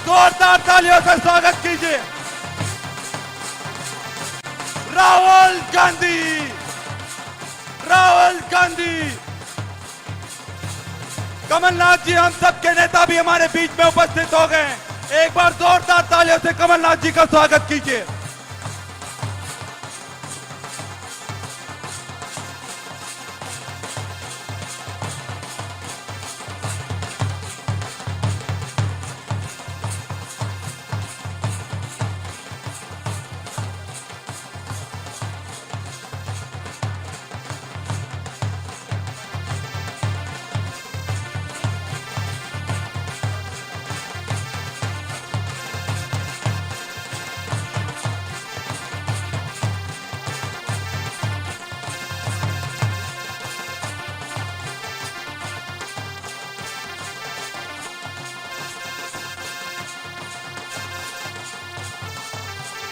जोरदार तालियों से स्वागत कीजिए राहुल गांधी। राहुल गांधी, कमलनाथ जी, हम सबके नेता भी हमारे बीच में उपस्थित हो गए हैं। एक बार जोरदार तालियों से कमलनाथ जी का स्वागत कीजिए।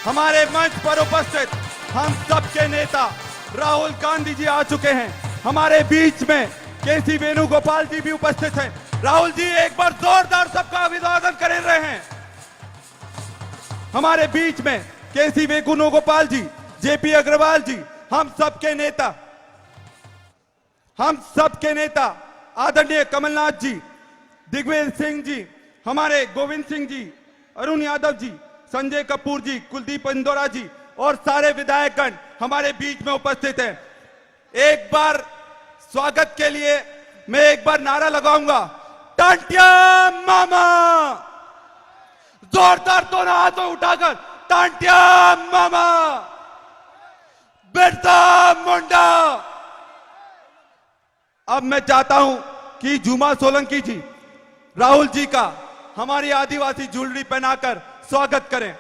हमारे मंच पर उपस्थित हम सबके नेता राहुल गांधी जी आ चुके हैं। हमारे बीच में केसी वेणुगोपाल जी भी उपस्थित हैं। राहुल जी, एक बार जोरदार सबका अभिवादन कर रहे हैं। हमारे बीच में केसी वेणुगोपाल जी, जेपी अग्रवाल जी, हम सबके नेता आदरणीय कमलनाथ जी, दिग्विजय सिंह जी, हमारे गोविंद सिंह जी, अरुण यादव जी, संजय कपूर जी, कुलदीप इंदौरा जी और सारे विधायकगण हमारे बीच में उपस्थित हैं। एक बार स्वागत के लिए मैं एक बार नारा लगाऊंगा, टांटिया मामा। जोरदार दोनों हाथों उठाकर टांटिया मामा, बिरसा मुंडा। अब मैं चाहता हूं कि झूमा सोलंकी जी राहुल जी का हमारी आदिवासी ज्वेलरी पहनाकर स्वागत करें।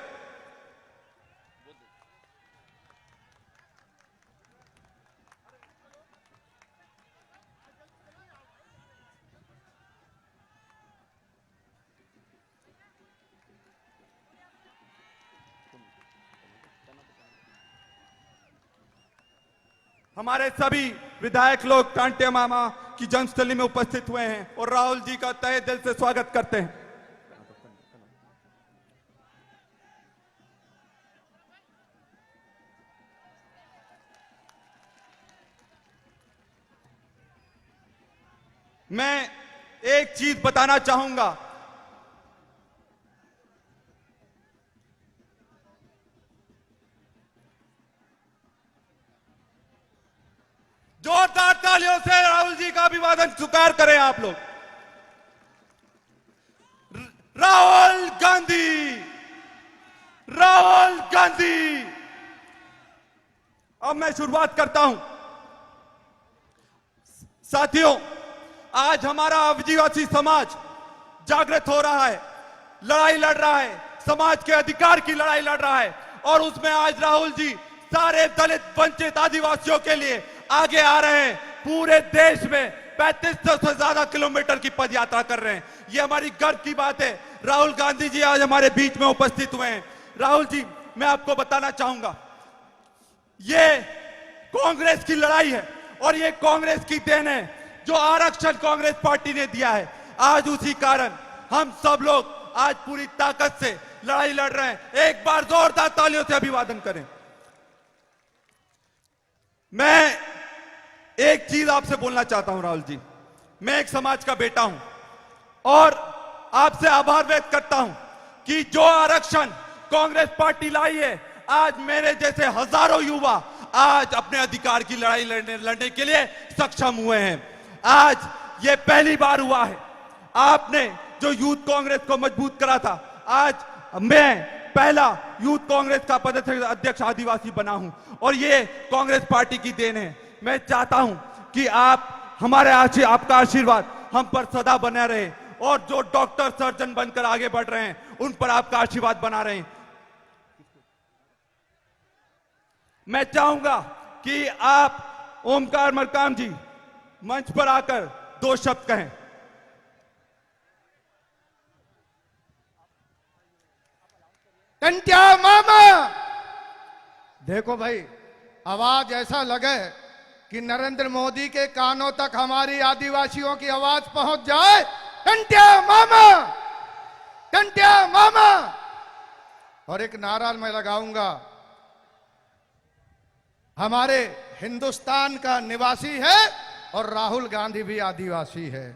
हमारे सभी विधायक लोग टांटिया मामा की जन्मस्थली में उपस्थित हुए हैं और राहुल जी का तहे दिल से स्वागत करते हैं। मैं एक चीज बताना चाहूंगा, जोरदार तालियों से राहुल जी का अभिवादन स्वीकार करें आप लोग। राहुल गांधी, राहुल गांधी। अब मैं शुरुआत करता हूं। साथियों, आज हमारा आदिवासी समाज जागृत हो रहा है, लड़ाई लड़ रहा है, समाज के अधिकार की लड़ाई लड़ रहा है और उसमें आज राहुल जी सारे दलित वंचित आदिवासियों के लिए आगे आ रहे हैं। पूरे देश में 3500 से ज्यादा किलोमीटर की पद यात्रा कर रहे हैं। ये हमारी गर्व की बात है। राहुल गांधी जी आज हमारे बीच में उपस्थित हुए हैं। राहुल जी, मैं आपको बताना चाहूंगा, ये कांग्रेस की लड़ाई है और ये कांग्रेस की देन है जो आरक्षण कांग्रेस पार्टी ने दिया है। आज उसी कारण हम सब लोग आज पूरी ताकत से लड़ाई लड़ रहे हैं। एक बार जोरदार तालियों से अभिवादन करें। मैं एक चीज आपसे बोलना चाहता हूं राहुल जी, मैं एक समाज का बेटा हूं और आपसे आभार व्यक्त करता हूं कि जो आरक्षण कांग्रेस पार्टी लाई है, आज मेरे जैसे हजारों युवा आज अपने अधिकार की लड़ाई लड़ने के लिए सक्षम हुए हैं। आज ये पहली बार हुआ है। आपने जो यूथ कांग्रेस को मजबूत करा था, आज मैं पहला यूथ कांग्रेस का प्रदेश अध्यक्ष आदिवासी बना हूं और ये कांग्रेस पार्टी की देन है। मैं चाहता हूं कि आपका आशीर्वाद हम पर सदा बना रहे और जो डॉक्टर सर्जन बनकर आगे बढ़ रहे हैं उन पर आपका आशीर्वाद बना रहे। मैं चाहूंगा कि आप ओमकार मरकाम जी मंच पर आकर 2 शब्द कहें। टंटिया मामा, देखो भाई, आवाज ऐसा लगे कि नरेंद्र मोदी के कानों तक हमारी आदिवासियों की आवाज पहुंच जाए। टंटिया मामा, टंटिया मामा। और एक नारा मैं लगाऊंगा, हमारे हिंदुस्तान का निवासी है और राहुल गांधी भी आदिवासी है,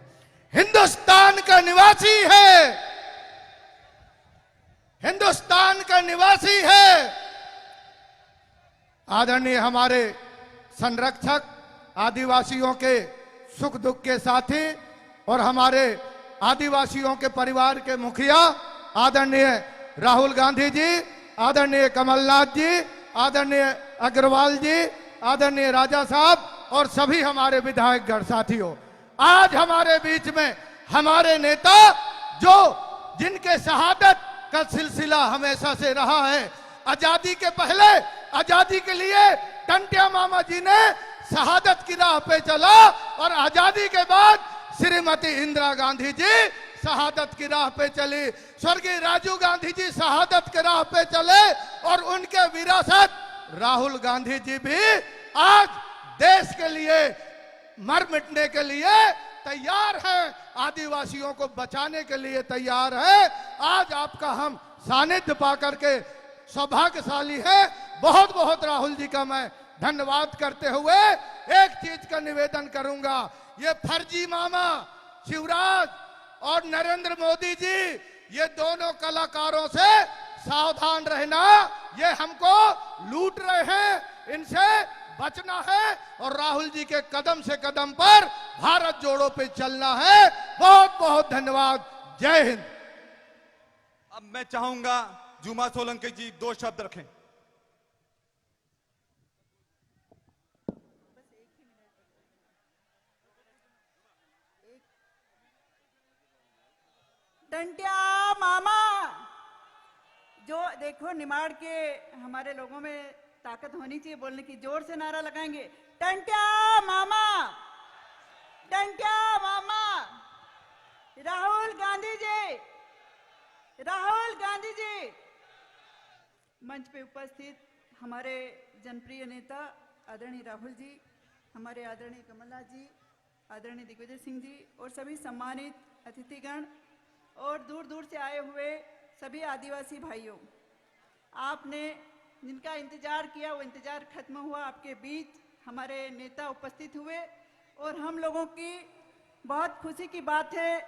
हिंदुस्तान का निवासी है, हिंदुस्तान का निवासी है। आदरणीय हमारे संरक्षक, आदिवासियों के सुख दुख के साथी और हमारे आदिवासियों के परिवार के मुखिया आदरणीय राहुल गांधी जी, आदरणीय कमलनाथ जी, आदरणीय अग्रवाल जी, आदरणीय राजा साहब और सभी हमारे विधायकगण साथियों, आज हमारे बीच में हमारे नेता जो जिनके शहादत का सिलसिला हमेशा से रहा है। आजादी के पहले, आजादी के लिए टंटिया मामा जी ने शहादत की राह पे चला और आजादी के बाद श्रीमती इंदिरा गांधी जी शहादत की राह पे चली, स्वर्गीय राजीव गांधी जी शहादत की राह पे चले और उनके विरासत राहुल गांधी जी भी आज देश के लिए मर मिटने के लिए तैयार हैं, आदिवासियों को बचाने के लिए तैयार है। आज आपका हम सानिध्य पा करके सौभाग्यशाली है। बहुत बहुत राहुल जी का मैं धन्यवाद करते हुए एक चीज का निवेदन करूंगा, ये फर्जी मामा शिवराज और नरेंद्र मोदी जी, ये दोनों कलाकारों से सावधान रहना, ये हमको लूट रहे हैं, इनसे बचना है और राहुल जी के कदम से कदम पर भारत जोड़ो पे चलना है। बहुत बहुत धन्यवाद। जय हिंद। अब मैं चाहूंगा जुमा सोलंकी जी 2 शब्द रखें। टंटिया मामा, जो देखो निमाड़ के हमारे लोगों में ताकत होनी चाहिए बोलने की, जोर से नारा लगाएंगे, टंटिया मामा, टंटिया मामा, राहुल गांधी जी, राहुल गांधी जी। मंच पे उपस्थित हमारे जनप्रिय नेता आदरणीय राहुल जी, हमारे आदरणीय कमलनाथ जी, आदरणीय दिग्विजय सिंह जी और सभी सम्मानित अतिथिगण और दूर दूर से आए हुए सभी आदिवासी भाइयों, आपने जिनका इंतजार किया वो इंतजार खत्म हुआ। आपके बीच हमारे नेता उपस्थित हुए और हम लोगों की बहुत खुशी की बात है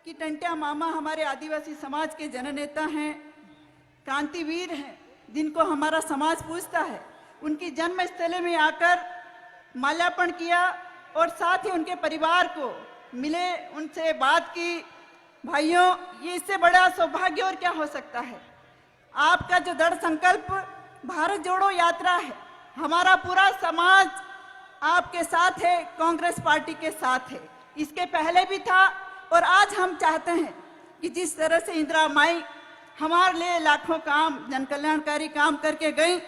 कि टंटिया मामा हमारे आदिवासी समाज के जननेता हैं, क्रांतिवीर हैं, जिनको हमारा समाज पूजता है। उनकी जन्मस्थली में आकर माल्यार्पण किया और साथ ही उनके परिवार को मिले, उनसे बात की। भाइयों, ये इससे बड़ा सौभाग्य और क्या हो सकता है। आपका जो दृढ़ संकल्प भारत जोड़ो यात्रा है, हमारा पूरा समाज आपके साथ है, कांग्रेस पार्टी के साथ है। इसके पहले भी था और आज हम चाहते हैं कि जिस तरह से इंदिरा माई हमारे लिए लाखों काम, जन कल्याणकारी काम करके गई,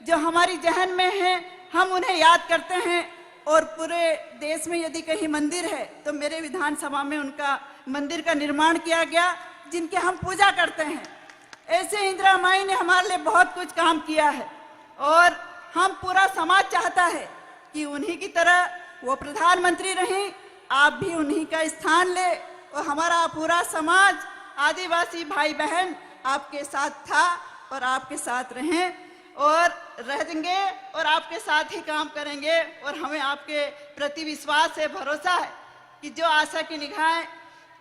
जो हमारी जहन में है, हम उन्हें याद करते हैं। और पूरे देश में यदि कहीं मंदिर है तो मेरे विधानसभा में उनका मंदिर का निर्माण किया गया, जिनके हम पूजा करते हैं। ऐसे इंदिरा माई ने हमारे लिए बहुत कुछ काम किया है और हम पूरा समाज चाहता है कि उन्हीं की तरह वो प्रधानमंत्री रहीं, आप भी उन्हीं का स्थान ले और हमारा पूरा समाज, आदिवासी भाई बहन आपके साथ था और आपके साथ रहें और रहेंगे और आपके साथ ही काम करेंगे। और हमें आपके प्रति विश्वास है, भरोसा है कि जो आशा की निगाहें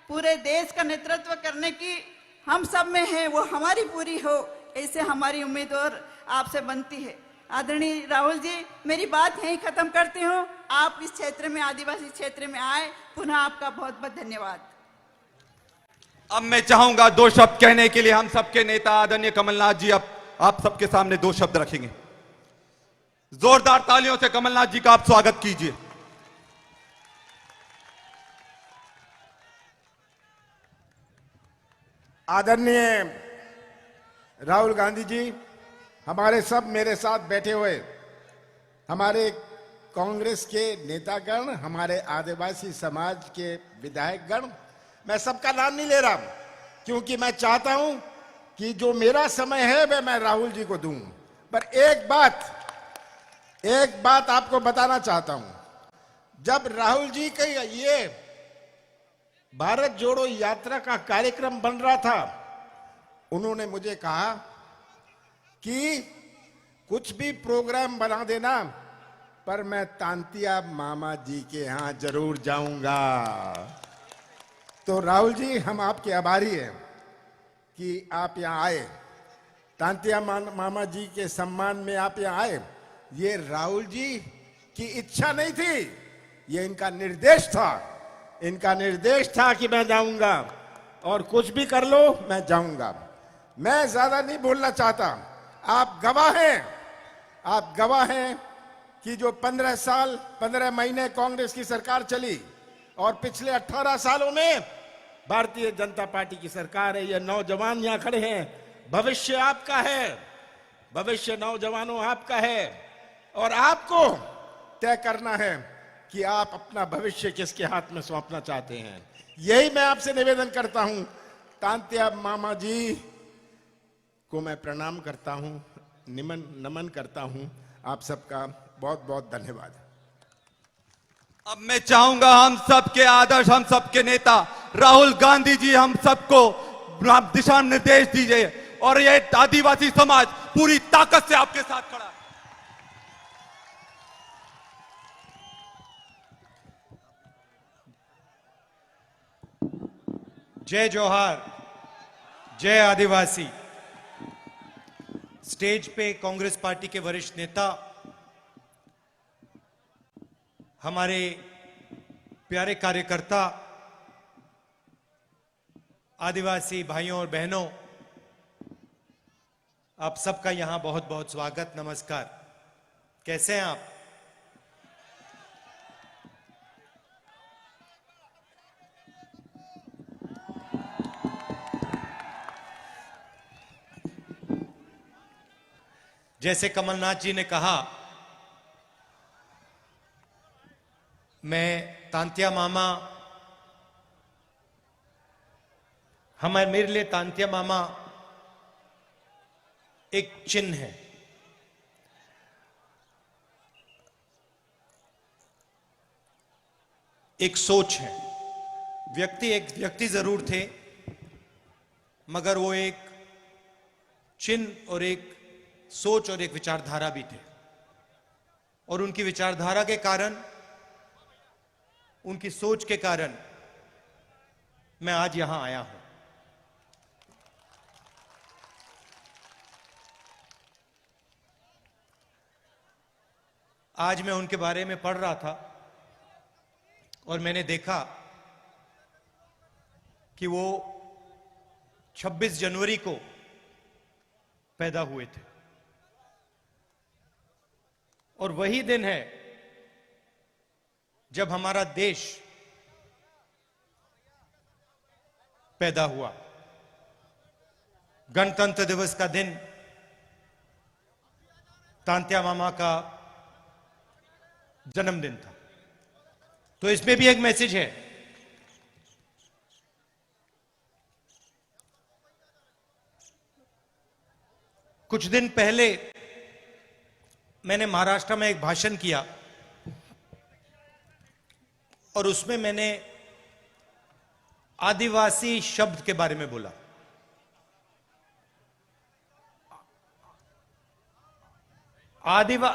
पूरे देश का नेतृत्व करने की हम सब में है, वो हमारी पूरी हो, ऐसे हमारी उम्मीद और आपसे बनती है। आदरणीय राहुल जी, मेरी बात यहीं खत्म करती हूँ। आप इस क्षेत्र में, आदिवासी क्षेत्र में आए, पुनः आपका बहुत बहुत धन्यवाद। अब मैं चाहूंगा 2 शब्द कहने के लिए हम सबके नेता आदरणीय कमलनाथ जी अब आप सबके सामने 2 शब्द रखेंगे। जोरदार तालियों से कमलनाथ जी का आप स्वागत कीजिए। आदरणीय राहुल गांधी जी, हमारे सब मेरे साथ बैठे हुए हमारे कांग्रेस के नेतागण, हमारे आदिवासी समाज के विधायकगण, मैं सबका नाम नहीं ले रहा क्योंकि मैं चाहता हूं कि जो मेरा समय है वह मैं राहुल जी को दूं। पर एक बात आपको बताना चाहता हूं। जब राहुल जी का ये भारत जोड़ो यात्रा का कार्यक्रम बन रहा था उन्होंने मुझे कहा कि कुछ भी प्रोग्राम बना देना, पर मैं तांतिया मामा जी के यहां जरूर जाऊंगा। तो राहुल जी, हम आपके आभारी हैं कि आप यहां आए, तांतिया मामा जी के सम्मान में आप यहां आए। ये राहुल जी की इच्छा नहीं थी, ये इनका निर्देश था। इनका निर्देश था कि मैं जाऊंगा, और कुछ भी कर लो मैं जाऊंगा। मैं ज्यादा नहीं बोलना चाहता। आप गवाह हैं, आप गवाह हैं कि जो 15 साल 15 महीने कांग्रेस की सरकार चली, और पिछले 18 सालों में भारतीय जनता पार्टी की सरकार है। ये नौजवान यहां खड़े हैं, भविष्य आपका है, भविष्य नौजवानों आपका है, और आपको तय करना है कि आप अपना भविष्य किसके हाथ में सौंपना चाहते हैं। यही मैं आपसे निवेदन करता हूं। तांतिया मामा जी को मैं प्रणाम करता हूं, नमन करता हूं। आप सबका बहुत बहुत धन्यवाद। अब मैं चाहूंगा हम सबके आदर्श, हम सबके नेता राहुल गांधी जी हम सबको दिशा निर्देश दीजिए, और ये आदिवासी समाज पूरी ताकत से आपके साथ खड़ा है। जय जोहार, जय आदिवासी। स्टेज पे कांग्रेस पार्टी के वरिष्ठ नेता, हमारे प्यारे कार्यकर्ता, आदिवासी भाइयों और बहनों, आप सबका यहां बहुत बहुत स्वागत, नमस्कार। कैसे हैं आप? जैसे कमलनाथ जी ने कहा, मैं तांतिया मामा, मेरे लिए तांतिया मामा एक चिन्ह है, एक सोच है। एक व्यक्ति जरूर थे, मगर वो एक चिन्ह और एक सोच और एक विचारधारा भी थे। और उनकी विचारधारा के कारण, उनकी सोच के कारण मैं आज यहां आया हूं। आज मैं उनके बारे में पढ़ रहा था और मैंने देखा कि वो 26 जनवरी को पैदा हुए थे, और वही दिन है जब हमारा देश पैदा हुआ। गणतंत्र दिवस का दिन तांतिया मामा का जन्मदिन था। तो इसमें भी एक मैसेज है। कुछ दिन पहले मैंने महाराष्ट्र में एक भाषण किया, और उसमें मैंने आदिवासी शब्द के बारे में बोला।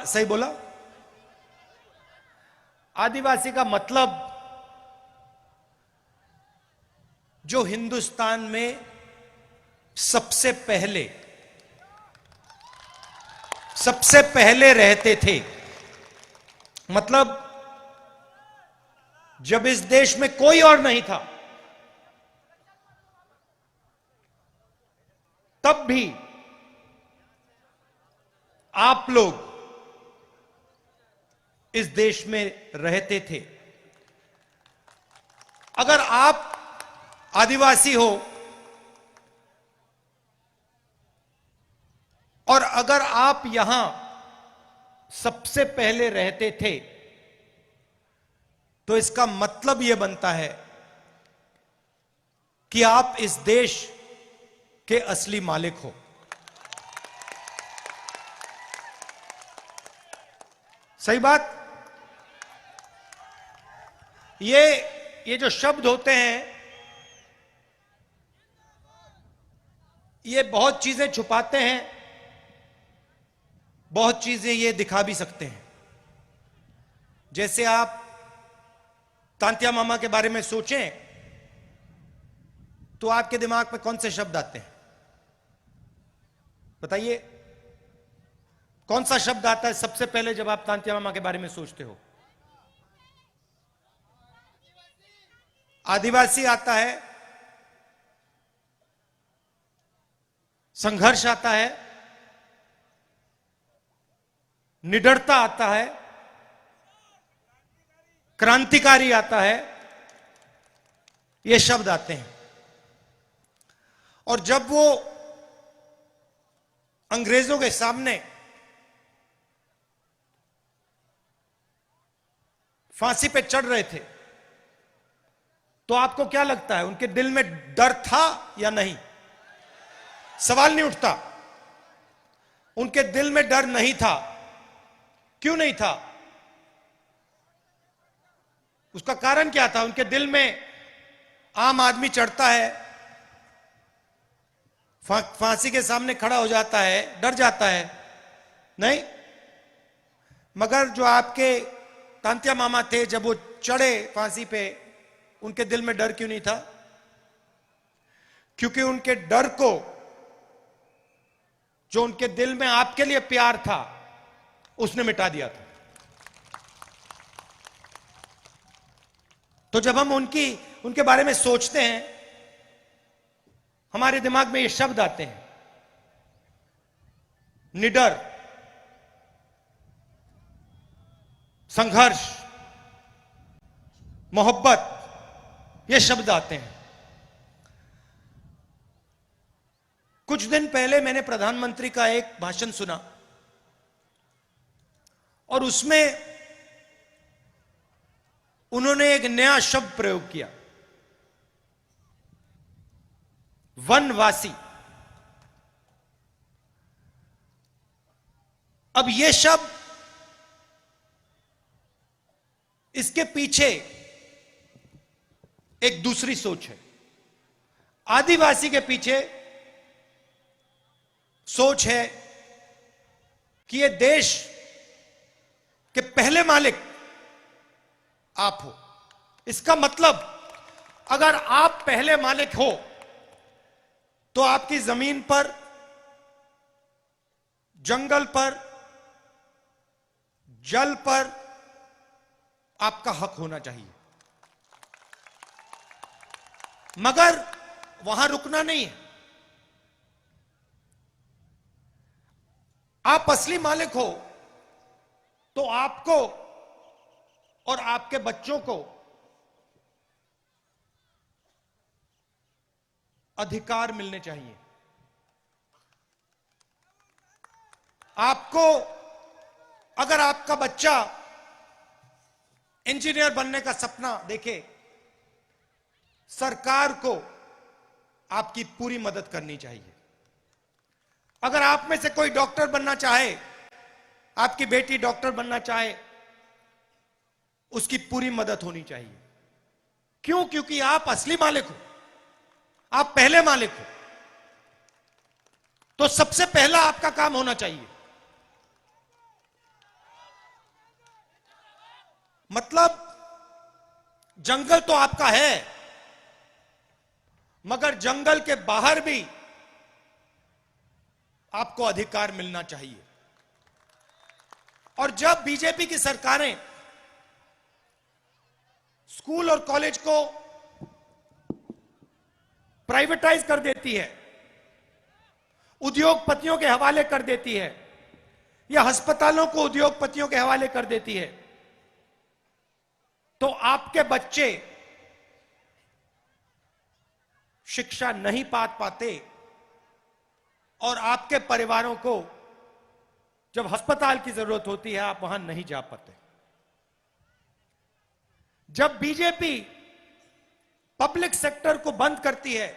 सही बोला? आदिवासी का मतलब जो हिंदुस्तान में सबसे पहले रहते थे। मतलब जब इस देश में कोई और नहीं था, तब भी आप लोग इस देश में रहते थे। अगर आप आदिवासी हो, और अगर आप यहां सबसे पहले रहते थे, तो इसका मतलब यह बनता है कि आप इस देश के असली मालिक हो। सही बात? ये जो शब्द होते हैं, ये बहुत चीजें छुपाते हैं, बहुत चीजें ये दिखा भी सकते हैं। जैसे आप तांत्या मामा के बारे में सोचें तो आपके दिमाग में कौन से शब्द आते हैं? बताइए, कौन सा शब्द आता है सबसे पहले जब आप तांत्या मामा के बारे में सोचते हो? आदिवासी आता है, संघर्ष आता है, निडरता आता है, क्रांतिकारी आता है, ये शब्द आते हैं। और जब वो अंग्रेजों के सामने फांसी पे चढ़ रहे थे तो आपको क्या लगता है, उनके दिल में डर था या नहीं? सवाल नहीं उठता। उनके दिल में डर नहीं था। क्यों नहीं था? उसका कारण क्या था? उनके दिल में आम आदमी चढ़ता है, फांसी के सामने खड़ा हो जाता है, डर जाता है? नहीं। मगर जो आपके तांत्या मामा थे, जब वो चढ़े फांसी पे, उनके दिल में डर क्यों नहीं था? क्योंकि उनके डर को, जो उनके दिल में आपके लिए प्यार था, उसने मिटा दिया था। तो जब हम उनके बारे में सोचते हैं, हमारे दिमाग में ये शब्द आते हैं, निडर, संघर्ष, मोहब्बत, ये शब्द आते हैं। कुछ दिन पहले मैंने प्रधानमंत्री का एक भाषण सुना और उसमें उन्होंने एक नया शब्द प्रयोग किया, वनवासी। अब यह शब्द, इसके पीछे एक दूसरी सोच है। आदिवासी के पीछे सोच है कि यह देश के पहले मालिक आप हो। इसका मतलब, अगर आप पहले मालिक हो तो आपकी जमीन पर, जंगल पर, जल पर आपका हक होना चाहिए। मगर वहां रुकना नहीं है। आप असली मालिक हो तो आपको और आपके बच्चों को अधिकार मिलने चाहिए। आपको, अगर आपका बच्चा इंजीनियर बनने का सपना देखे, सरकार को आपकी पूरी मदद करनी चाहिए। अगर आप में से कोई डॉक्टर बनना चाहे, आपकी बेटी डॉक्टर बनना चाहे, उसकी पूरी मदद होनी चाहिए। क्यों? क्योंकि आप असली मालिक हो, आप पहले मालिक हो। तो सबसे पहला आपका काम होना चाहिए। मतलब जंगल तो आपका है, मगर जंगल के बाहर भी आपको अधिकार मिलना चाहिए। और जब बीजेपी की सरकारें स्कूल और कॉलेज को प्राइवेटाइज कर देती है, उद्योगपतियों के हवाले कर देती है, या अस्पतालों को उद्योगपतियों के हवाले कर देती है, तो आपके बच्चे शिक्षा नहीं पाते और आपके परिवारों को जब अस्पताल की जरूरत होती है, आप वहां नहीं जा पाते। जब बीजेपी पब्लिक सेक्टर को बंद करती है,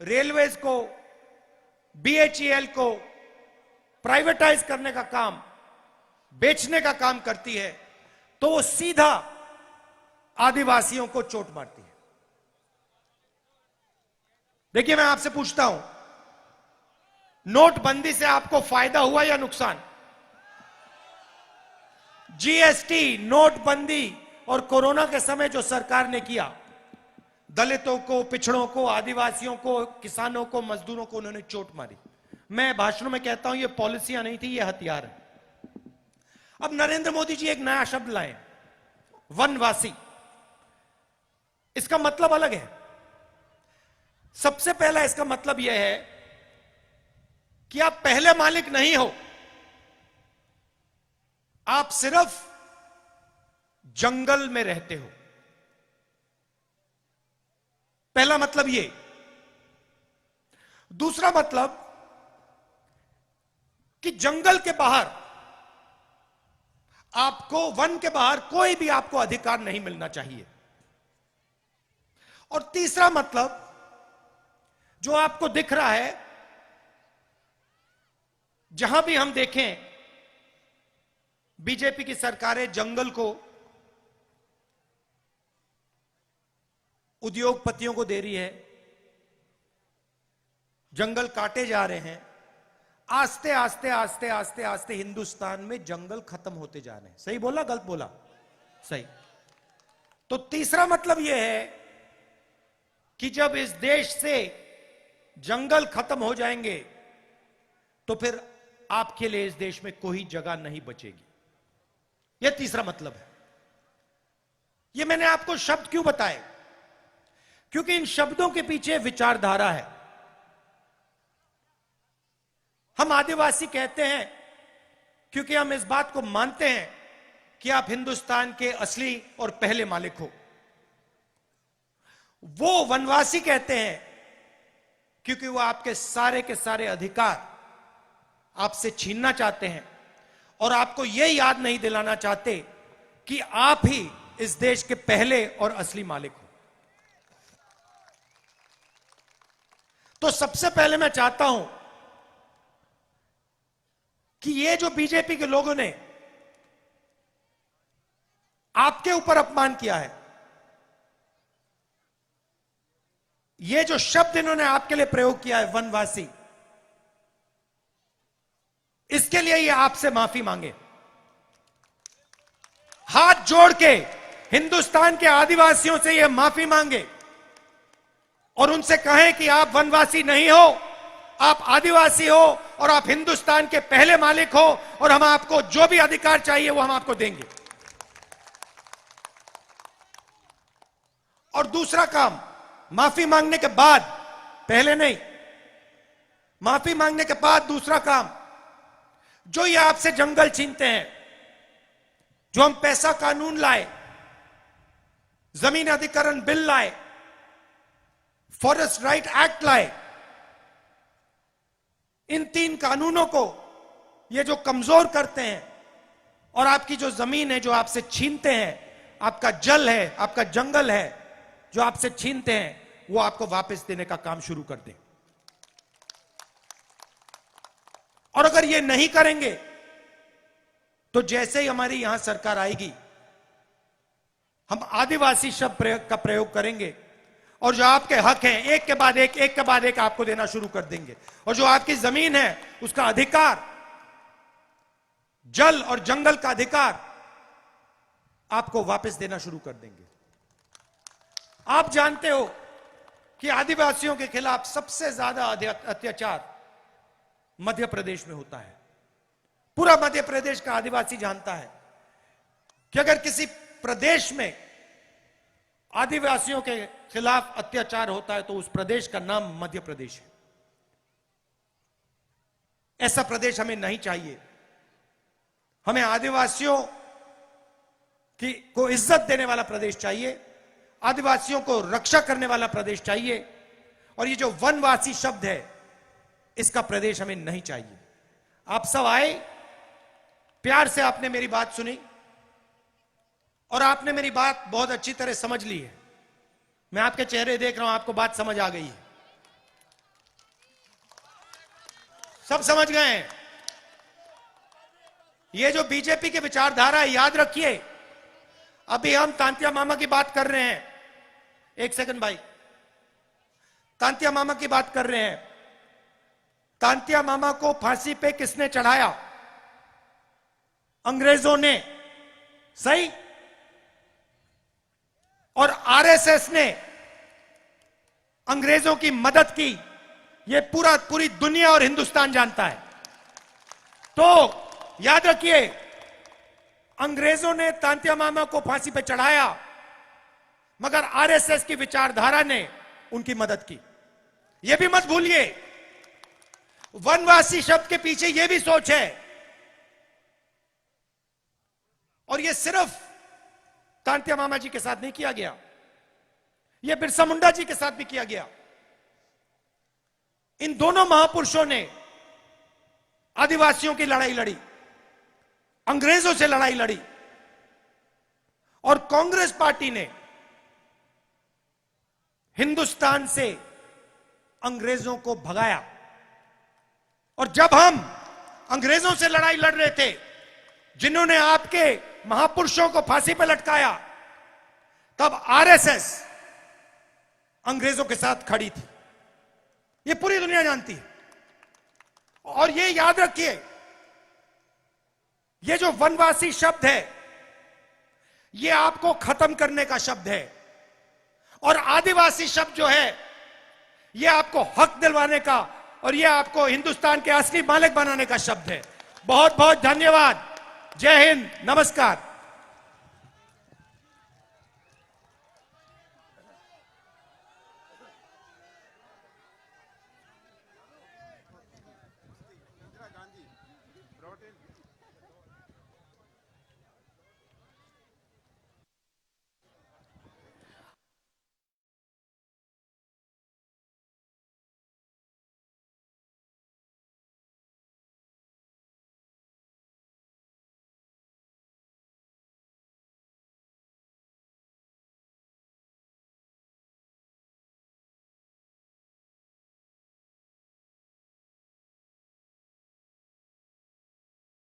रेलवेज को, बीएचईएल को प्राइवेटाइज करने का काम, बेचने का काम करती है, तो वो सीधा आदिवासियों को चोट मारती है। देखिए, मैं आपसे पूछता हूं, नोटबंदी से आपको फायदा हुआ या नुकसान? जीएसटी, नोटबंदी और कोरोना के समय जो सरकार ने किया, दलितों को, पिछड़ों को, आदिवासियों को, किसानों को, मजदूरों को उन्होंने चोट मारी। मैं भाषणों में कहता हूं ये पॉलिसियां नहीं थी, ये हथियार है। अब नरेंद्र मोदी जी एक नया शब्द लाए, वनवासी। इसका मतलब अलग है। सबसे पहला इसका मतलब यह है कि आप पहले मालिक नहीं हो, आप सिर्फ जंगल में रहते हो। पहला मतलब ये। दूसरा मतलब कि जंगल के बाहर आपको, वन के बाहर कोई भी आपको अधिकार नहीं मिलना चाहिए। और तीसरा मतलब जो आपको दिख रहा है, जहां भी हम देखें बीजेपी की सरकारें जंगल को उद्योगपतियों को दे रही है, जंगल काटे जा रहे हैं। आस्ते आस्ते आस्ते आस्ते आस्ते हिंदुस्तान में जंगल खत्म होते जा रहे हैं। सही बोला, गलत बोला? सही। तो तीसरा मतलब यह है कि जब इस देश से जंगल खत्म हो जाएंगे तो फिर आपके लिए इस देश में कोई जगह नहीं बचेगी। यह तीसरा मतलब है। यह मैंने आपको शब्द क्यों बताए? क्योंकि इन शब्दों के पीछे विचारधारा है। हम आदिवासी कहते हैं क्योंकि हम इस बात को मानते हैं कि आप हिंदुस्तान के असली और पहले मालिक हो। वो वनवासी कहते हैं क्योंकि वो आपके सारे के सारे अधिकार आपसे छीनना चाहते हैं और आपको यह याद नहीं दिलाना चाहते कि आप ही इस देश के पहले और असली मालिक हो। तो सबसे पहले मैं चाहता हूं कि ये जो बीजेपी के लोगों ने आपके ऊपर अपमान किया है, ये जो शब्द इन्होंने आपके लिए प्रयोग किया है वनवासी, इसके लिए ये आपसे माफी मांगे। हाथ जोड़ के हिंदुस्तान के आदिवासियों से ये माफी मांगे और उनसे कहें कि आप वनवासी नहीं हो, आप आदिवासी हो और आप हिंदुस्तान के पहले मालिक हो और हम आपको जो भी अधिकार चाहिए वो हम आपको देंगे। और दूसरा काम, माफी मांगने के बाद, पहले नहीं, माफी मांगने के बाद दूसरा काम, जो ये आपसे जंगल छीनते हैं, जो हम पैसा कानून लाए, जमीन अधिग्रहण बिल लाए, फॉरेस्ट राइट एक्ट लाए, इन 3 कानूनों को ये जो कमजोर करते हैं और आपकी जो जमीन है जो आपसे छीनते हैं, आपका जल है, आपका जंगल है जो आपसे छीनते हैं, वो आपको वापस देने का काम शुरू कर दें। और अगर ये नहीं करेंगे तो जैसे ही हमारी यहां सरकार आएगी, हम आदिवासी शब्द का प्रयोग करेंगे और जो आपके हक हैं एक के बाद एक आपको देना शुरू कर देंगे। और जो आपकी जमीन है उसका अधिकार, जल और जंगल का अधिकार आपको वापस देना शुरू कर देंगे। आप जानते हो कि आदिवासियों के खिलाफ सबसे ज्यादा अत्याचार मध्य प्रदेश में होता है। पूरा मध्य प्रदेश का आदिवासी जानता है कि अगर किसी प्रदेश में आदिवासियों के खिलाफ अत्याचार होता है तो उस प्रदेश का नाम मध्य प्रदेश है। ऐसा प्रदेश हमें नहीं चाहिए। हमें आदिवासियों को इज्जत देने वाला प्रदेश चाहिए, आदिवासियों को रक्षा करने वाला प्रदेश चाहिए। और ये जो वनवासी शब्द है, इसका प्रदेश हमें नहीं चाहिए। आप सब आए, प्यार से आपने मेरी बात सुनी और आपने मेरी बात बहुत अच्छी तरह समझ ली है। मैं आपके चेहरे देख रहा हूं, आपको बात समझ आ गई है। सब समझ गए हैं। ये जो बीजेपी की विचारधारा है, याद रखिए, अभी हम तांतिया मामा की बात कर रहे हैं। एक सेकंड भाई, तांतिया मामा की बात कर रहे हैं। तांतिया मामा को फांसी पे किसने चढ़ाया? अंग्रेजों ने, सही? और आरएसएस ने अंग्रेजों की मदद की, यह पूरी दुनिया और हिंदुस्तान जानता है। तो याद रखिए, अंग्रेजों ने तांतिया मामा को फांसी पे चढ़ाया, मगर आरएसएस की विचारधारा ने उनकी मदद की। यह भी मत भूलिए, वनवासी शब्द के पीछे यह भी सोच है। और यह सिर्फ तांतिया मामा जी के साथ नहीं किया गया, यह बिरसा मुंडा जी के साथ भी किया गया। इन दोनों महापुरुषों ने आदिवासियों की लड़ाई लड़ी, अंग्रेजों से लड़ाई लड़ी, और कांग्रेस पार्टी ने हिंदुस्तान से अंग्रेजों को भगाया। और जब हम अंग्रेजों से लड़ाई लड़ रहे थे, जिन्होंने आपके महापुरुषों को फांसी पर लटकाया, तब आरएसएस अंग्रेजों के साथ खड़ी थी। यह पूरी दुनिया जानती है। और यह याद रखिए, यह जो वनवासी शब्द है, यह आपको खत्म करने का शब्द है, और आदिवासी शब्द जो है, यह आपको हक दिलवाने का और यह आपको हिंदुस्तान के असली मालिक बनाने का शब्द है। बहुत बहुत धन्यवाद। जय हिंद, नमस्कार।